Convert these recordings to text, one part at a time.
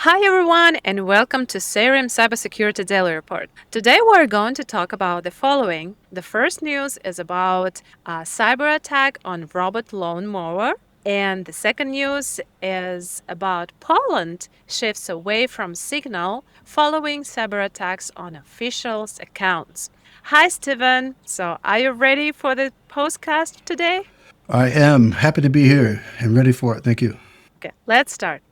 Hi, everyone, and welcome to Seirim Cybersecurity Daily Report. Today, we're going to talk about the following. The first news is about a cyber attack on robot lawn mower. And the second news is about Poland shifts away from Signal following cyber attacks on officials' accounts. Hi, Steven. So, are you ready for the postcast today? I am happy to be here and ready for it. Thank you. Okay, let's start.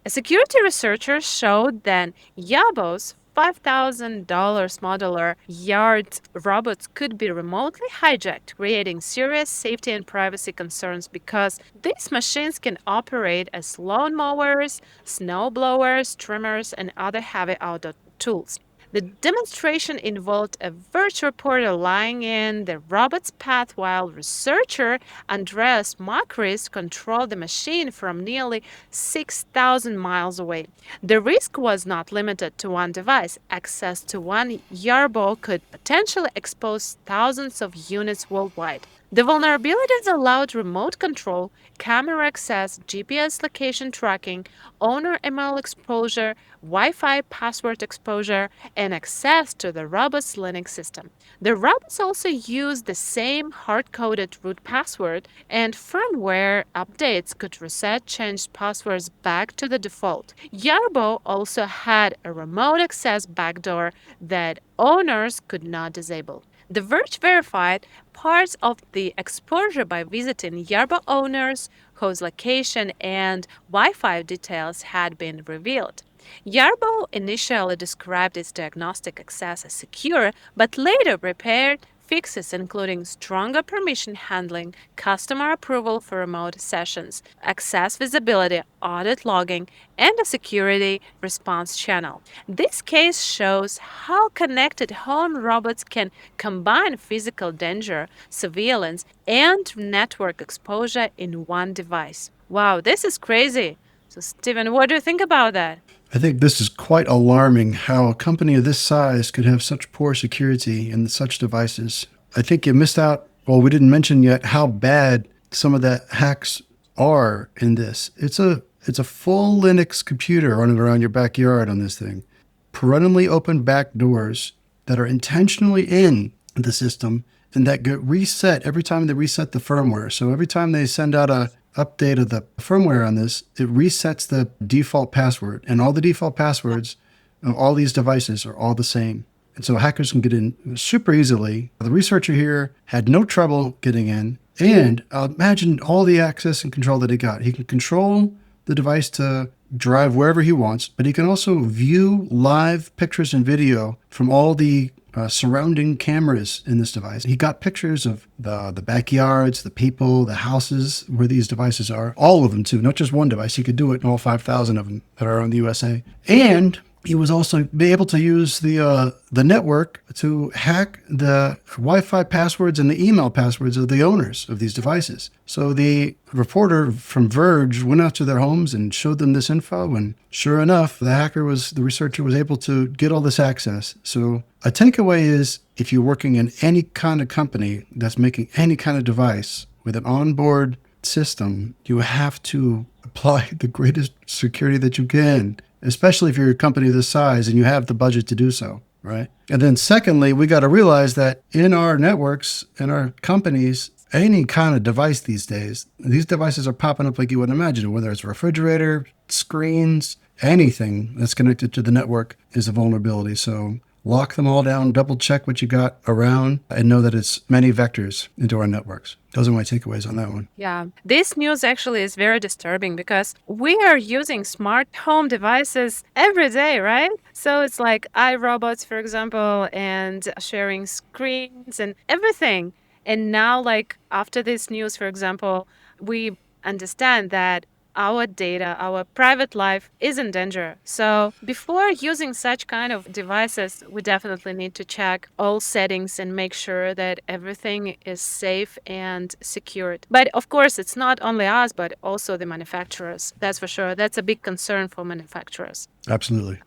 A security researcher showed that Yarbo's $5,000 modular yard robots could be remotely hijacked, creating serious safety and privacy concerns because these machines can operate as lawn mowers, snow blowers, trimmers, and other heavy outdoor tools. The demonstration involved a Verge reporter lying in the robot's path while researcher Andreas Makris controlled the machine from nearly 6,000 miles away. The risk was not limited to one device. Access to one Yarbo could potentially expose thousands of units worldwide. The vulnerabilities allowed remote control, camera access, GPS location tracking, owner email exposure, Wi Fi password exposure, and access to the robust Linux system. The robots also use the same hard coded root password, and firmware updates could reset changed passwords back to the default. Yarbo also had a remote access backdoor that owners could not disable. The Verge verified parts of the exposure by visiting Yarbo owners whose location and Wi Fi details had been revealed. Yarbo initially described its diagnostic access as secure, but later prepared fixes including stronger permission handling, customer approval for remote sessions, access visibility, audit logging, and a security response channel. This case shows how connected home robots can combine physical danger, surveillance, and network exposure in one device. Wow, this is crazy. So, Steven, what do you think about that? I think this is quite alarming how a company of this size could have such poor security in such devices. I think you missed out. Well, we didn't mention yet how bad some of the hacks are in this. It's a full Linux computer running around your backyard on this thing. Perennially open back doors that are intentionally in the system and that get reset every time they reset the firmware. So every time they send out a update of the firmware on this, it resets the default password. And all the default passwords of all these devices are all the same. And so hackers can get in super easily. The researcher here had no trouble getting in. And imagine all the access and control that he got. He can control the device to drive wherever he wants, but he can also view live pictures and video from all the surrounding cameras in this device. He got pictures of the backyards, the people, the houses where these devices are, all of them too, not just one device. He could do it in all 5,000 of them that are in the USA. And he was also be able to use the network to hack the Wi-Fi passwords and the email passwords of the owners of these devices. So the reporter from Verge went out to their homes and showed them this info, and sure enough, the researcher was able to get all this access. So a takeaway is if you're working in any kind of company that's making any kind of device with an onboard system, you have to apply the greatest security that you can, especially if you're a company this size and you have the budget to do so, right? And then secondly, we got to realize that in our networks, in our companies, any kind of device these days, these devices are popping up like you wouldn't imagine, whether it's a refrigerator, screens, anything that's connected to the network is a vulnerability. So lock them all down, double check what you got around, and know that it's many vectors into our networks. Those are my takeaways on that one. Yeah, this news actually is very disturbing because we are using smart home devices every day, right? So it's like iRobots, for example, and sharing screens and everything. And now, like after this news, for example, we understand that our data, our private life is in danger. So before using such kind of devices, we definitely need to check all settings and make sure that everything is safe and secured. But of course, it's not only us, but also the manufacturers. That's for sure. That's a big concern for manufacturers. Absolutely.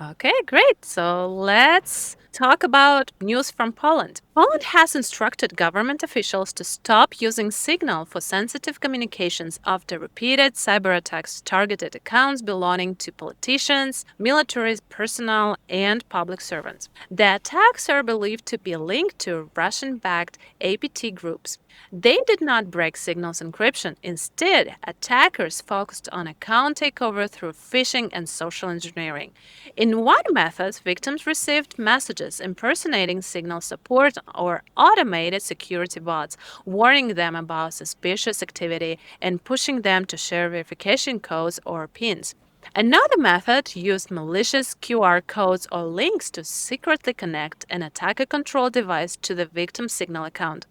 Okay, great. So let's talk about news from Poland. Poland has instructed government officials to stop using Signal for sensitive communications after repeated cyber attacks targeted accounts belonging to politicians, military personnel, and public servants. The attacks are believed to be linked to Russian backed APT groups. They did not break Signal's encryption. Instead, attackers focused on account takeover through phishing and social engineering. In one method, victims received messages impersonating Signal support or automated security bots, warning them about suspicious activity and pushing them to share verification codes or PINs. Another method used malicious QR codes or links to secretly connect an attacker control device to the victim's Signal account.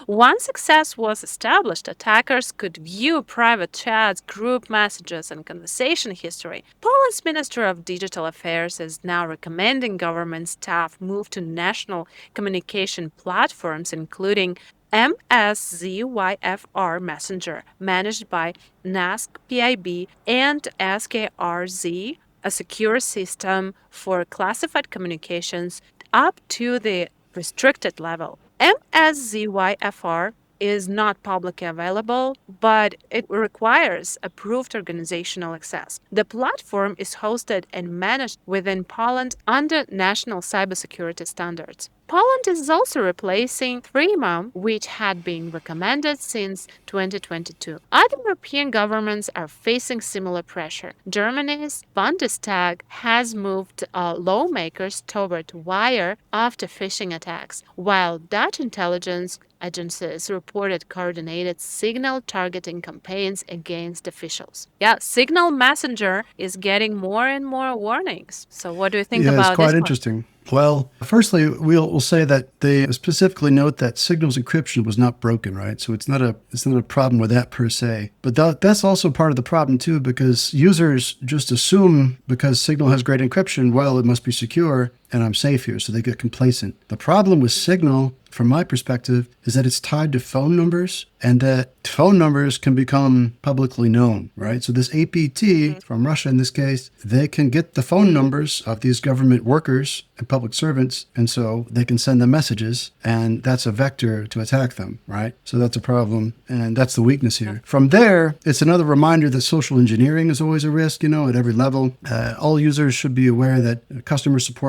Once success was established, attackers could view private chats, group messages, and conversation history. Poland's Minister of Digital Affairs is now recommending government staff move to national communication platforms, including MSZYFR Messenger, managed by NASC PIB, and SKRZ, a secure system for classified communications up to the restricted level. MSZYFR is not publicly available, but it requires approved organizational access. The platform is hosted and managed within Poland under national cybersecurity standards. Poland is also replacing Threema, which had been recommended since 2022. Other European governments are facing similar pressure. Germany's Bundestag has moved lawmakers toward wire after phishing attacks, while Dutch intelligence agencies reported coordinated signal targeting campaigns against officials. Yeah, Signal Messenger is getting more and more warnings. So, what do you think Yeah, it's about quite this one? interesting. Well, firstly, we'll say that they specifically note that Signal's encryption was not broken, right? So it's not a problem with that per se. But that's also part of the problem too, because users just assume because Signal has great encryption, well, it must be secure and I'm safe here, so they get complacent. The problem with Signal, from my perspective, is that it's tied to phone numbers and that phone numbers can become publicly known, right? So this APT from Russia in this case, they can get the phone numbers of these government workers and public servants, and so they can send them messages, and that's a vector to attack them, right? So that's a problem, and that's the weakness here. From there, it's another reminder that social engineering is always a risk, at every level. All users should be aware that customer support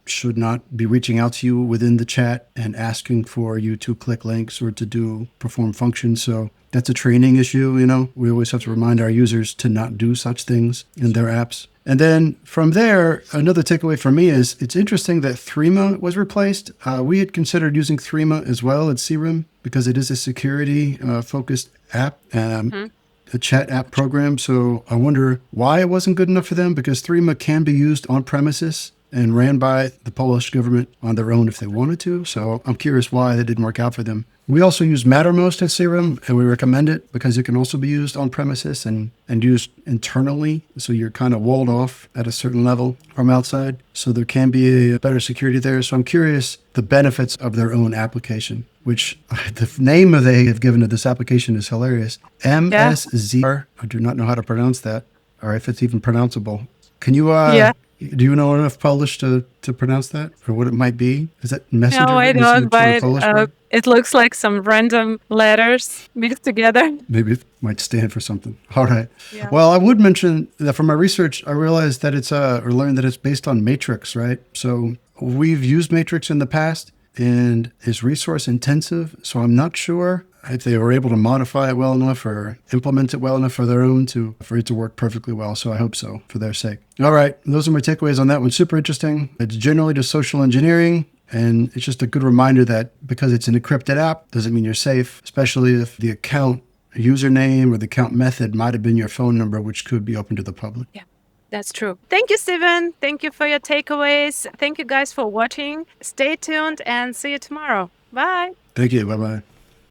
should not be reaching out to you within the chat and asking for you to click links or to perform functions. So that's a training issue. We always have to remind our users to not do such things in their apps. And then from there, another takeaway for me is it's interesting that Threema was replaced. We had considered using Threema as well at Seirim because it is a security focused app. A chat app program. So I wonder why it wasn't good enough for them, because Threema can be used on premises and ran by the Polish government on their own if they wanted to. So I'm curious why that didn't work out for them. We also use Mattermost at Seirim, and we recommend it because it can also be used on premises and used internally. So you're kind of walled off at a certain level from outside. So there can be a better security there. So I'm curious the benefits of their own application, which the name they have given to this application is hilarious. Yeah. MSZR. I do not know how to pronounce that, or if it's even pronounceable. Can you Yeah. do you know enough Polish to pronounce that, or what it might be? Is that No, messenger I written don't, to a but Polish word? it looks like some random letters mixed together. Maybe it might stand for something. All right. Yeah. Well, I would mention that from my research, I realized that or learned that it's based on Matrix, right? So we've used Matrix in the past, and it's resource intensive. So I'm not sure if they were able to modify it well enough or implement it well enough for their own for it to work perfectly well. So I hope so, for their sake. All right. Those are my takeaways on that one. Super interesting. It's generally just social engineering. And it's just a good reminder that because it's an encrypted app doesn't mean you're safe, especially if the account username or the account method might have been your phone number, which could be open to the public. Yeah, that's true. Thank you, Steven. Thank you for your takeaways. Thank you guys for watching. Stay tuned and see you tomorrow. Bye. Thank you. Bye-bye.